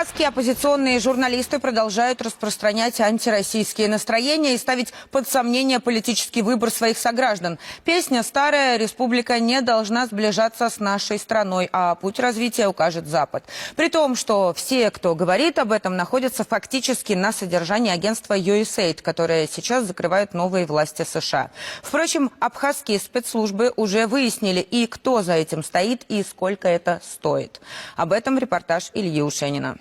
Абхазские оппозиционные журналисты продолжают распространять антироссийские настроения и ставить под сомнение политический выбор своих сограждан. Песня старая, республика не должна сближаться с нашей страной, а путь развития укажет Запад. При том, что все, кто говорит об этом, находятся фактически на содержании агентства USAID, которое сейчас закрывают новые власти США. Впрочем, абхазские спецслужбы уже выяснили, и кто за этим стоит, и сколько это стоит. Об этом репортаж Ильи Ушенина.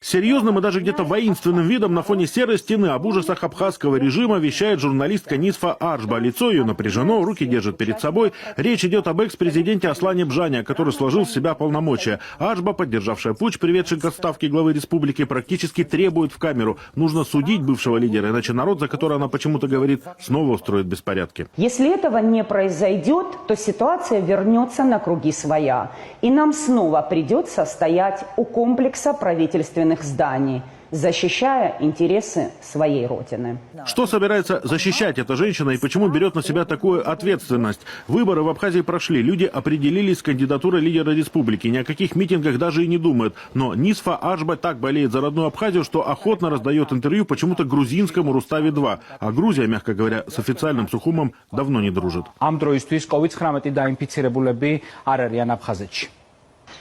Серьезным и даже где-то воинственным видом на фоне серой стены об ужасах абхазского режима вещает журналистка Нисфа Аржба. Лицо ее напряжено, руки держит перед собой. Речь идет об экс-президенте Аслане Бжане, который сложил в себя полномочия. Аржба, поддержавшая путч, приведший к отставке главы республики, практически требует в камеру. Нужно судить бывшего лидера, иначе народ, за который она почему-то говорит, снова устроит беспорядки. Если этого не произойдет, то ситуация вернется на круги своя. И нам снова придется стоять у комплекса правительственных зданий, защищая интересы своей родины. Что собирается защищать эта женщина и почему берет на себя такую ответственность? Выборы в Абхазии прошли, люди определились с кандидатурой лидера республики. Ни о каких митингах даже и не думают. Но Нисфа Аржба так болеет за родную Абхазию, что охотно раздает интервью почему-то грузинскому Руставе-2. А Грузия, мягко говоря, с официальным Сухумом давно не дружит.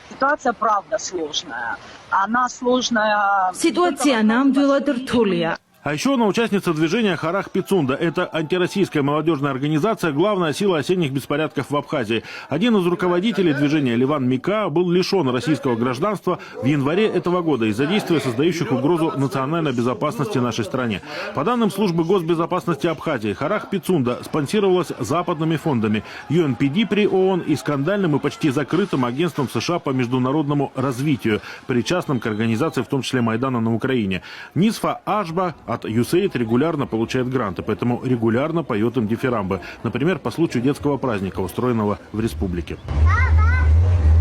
Ситуация правда сложная. Она сложная. Ситуация нам была дуртулия. А еще она участница движения Харах Пицунда. Это антироссийская молодежная организация, главная сила осенних беспорядков в Абхазии. Один из руководителей движения, Ливан Мика, был лишен российского гражданства в январе этого года из-за действия, создающих угрозу национальной безопасности нашей стране. По данным службы госбезопасности Абхазии, Харах Пицунда спонсировалась западными фондами, UNPD при ООН и скандальным и почти закрытым агентством США по международному развитию, причастным к организации, в том числе Майдана на Украине. Нисфа Аржба от USAID регулярно получает гранты, поэтому регулярно поет им дифирамбы. Например, по случаю детского праздника, устроенного в республике.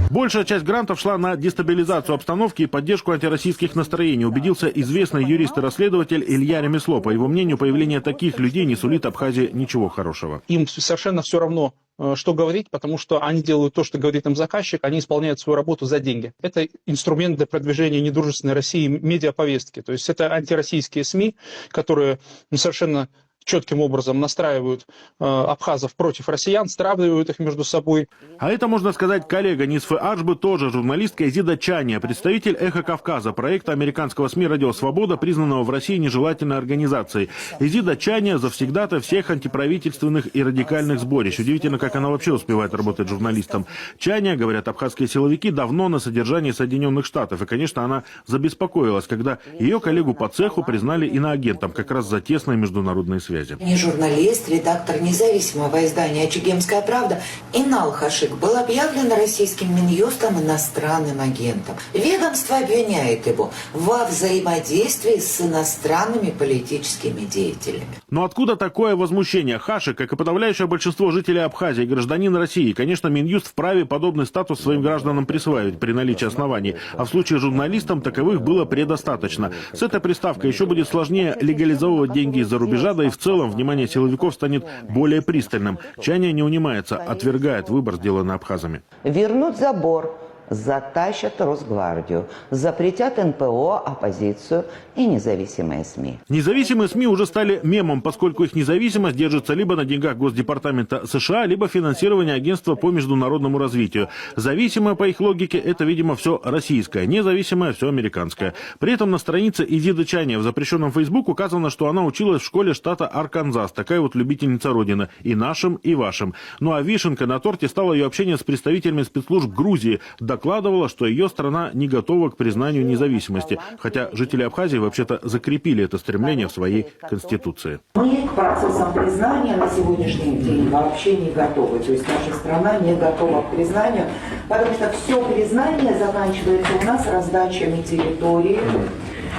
Большая часть грантов шла на дестабилизацию обстановки и поддержку антироссийских настроений, убедился известный юрист и расследователь Илья Ремесло. По его мнению, появление таких людей не сулит Абхазии ничего хорошего. Им совершенно все равно, что говорить, потому что они делают то, что говорит им заказчик, они исполняют свою работу за деньги. Это инструмент для продвижения недружественной России медиаповестки. То есть это антироссийские СМИ, которые совершенно четким образом настраивают абхазов против россиян, стравливают их между собой. А это, можно сказать, коллега Нисфы Аржбы, тоже журналистка Изида Чания, представитель «Эхо Кавказа», проекта американского СМИ «Радио Свобода», признанного в России нежелательной организацией. Изида Чания завсегдата всех антиправительственных и радикальных сборищ. Удивительно, как она вообще успевает работать журналистом. Чания, говорят абхазские силовики, давно на содержании Соединенных Штатов. И, конечно, она забеспокоилась, когда ее коллегу по цеху признали иноагентом, как раз за тесные международные связи. Не журналист, редактор независимого издания «Чегемская правда» Инал Хашик был объявлен российским Минюстом иностранным агентом. Ведомство обвиняет его во взаимодействии с иностранными политическими деятелями. Но откуда такое возмущение? Хашик, как и подавляющее большинство жителей Абхазии, гражданин России. Конечно, Минюст вправе подобный статус своим гражданам присваивать при наличии оснований. А в случае журналистам таковых было предостаточно. С этой приставкой еще будет сложнее легализовывать деньги из-за рубежа, да и в целом внимание силовиков станет более пристальным. Чания не унимается, отвергает выбор, сделанный абхазами. Вернут забор, затащат Росгвардию, запретят НПО, оппозицию и независимые СМИ. Независимые СМИ уже стали мемом, поскольку их независимость держится либо на деньгах Госдепартамента США, либо финансирования агентства по международному развитию. Зависимое, по их логике, это, видимо, все российское, независимое все американское. При этом на странице Изиды Чания в запрещенном Facebook указано, что она училась в школе штата Арканзас, такая вот любительница Родины, и нашим, и вашим. Ну а вишенкой на торте стало ее общение с представителями спецслужб Грузии. Докладывала, что ее страна не готова к признанию независимости, хотя жители Абхазии вообще-то закрепили это стремление в своей конституции. Мы к процессам признания на сегодняшний день вообще не готовы. То есть наша страна не готова к признанию, потому что все признание заканчивается у нас раздачами территории,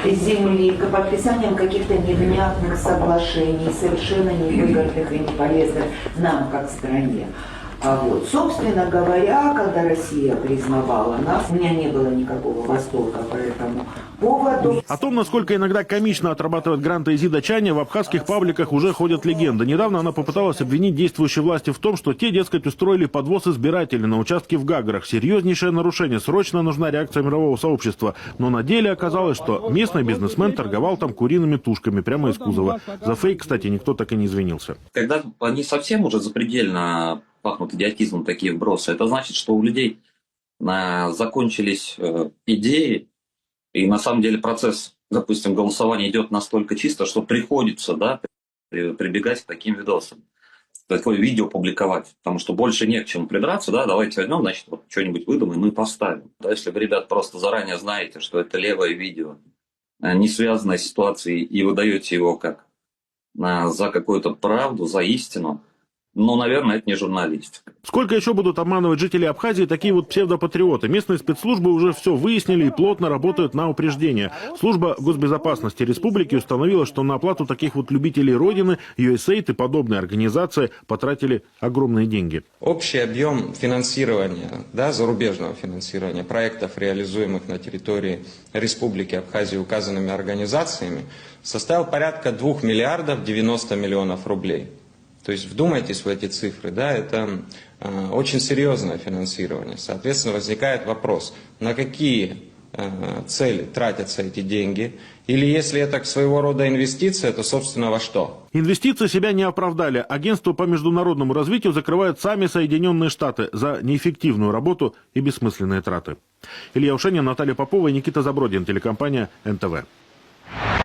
земли, подписанием каких-то невнятных соглашений, совершенно невыгодных и не полезных нам как стране. Вот. Собственно говоря, когда Россия признавала нас, у меня не было никакого восторга по этому поводу. О том, насколько иногда комично отрабатывает гранты Изида Чаня, в абхазских пабликах уже ходят легенды. Недавно она попыталась обвинить действующие власти в том, что те, дескать, устроили подвоз избирателей на участке в Гаграх. Серьезнейшее нарушение. Срочно нужна реакция мирового сообщества. Но на деле оказалось, что местный бизнесмен торговал там куриными тушками прямо из кузова. За фейк, кстати, никто так и не извинился. Когда они совсем уже запредельно пахнут идиотизмом такие вбросы, это значит, что у людей закончились идеи, и на самом деле процесс, допустим, голосования идет настолько чисто, что приходится, да, прибегать к таким видосам. Такое видео публиковать, потому что больше не к чему придраться, да, давайте возьмем, значит, вот что-нибудь выдумаем и поставим. Да, если вы, ребят, просто заранее знаете, что это левое видео, не связанное с ситуацией, и вы даете его как за какую-то правду, за истину, ну, наверное, это не журналистика. Сколько еще будут обманывать жителей Абхазии такие вот псевдопатриоты? Местные спецслужбы уже все выяснили и плотно работают на упреждение. Служба госбезопасности республики установила, что на оплату таких вот любителей Родины USAID и подобные организации потратили огромные деньги. Общий объем финансирования, да, зарубежного финансирования проектов, реализуемых на территории Республики Абхазия указанными организациями, составил порядка 2 миллиардов 90 миллионов рублей. То есть вдумайтесь в эти цифры, да, это очень серьезное финансирование. Соответственно, возникает вопрос, на какие цели тратятся эти деньги, или если это своего рода инвестиция, то, собственно, во что? Инвестиции себя не оправдали. Агентство по международному развитию закрывают сами Соединенные Штаты за неэффективную работу и бессмысленные траты. Илья Ушенин, Наталья Попова и Никита Забродин, телекомпания НТВ.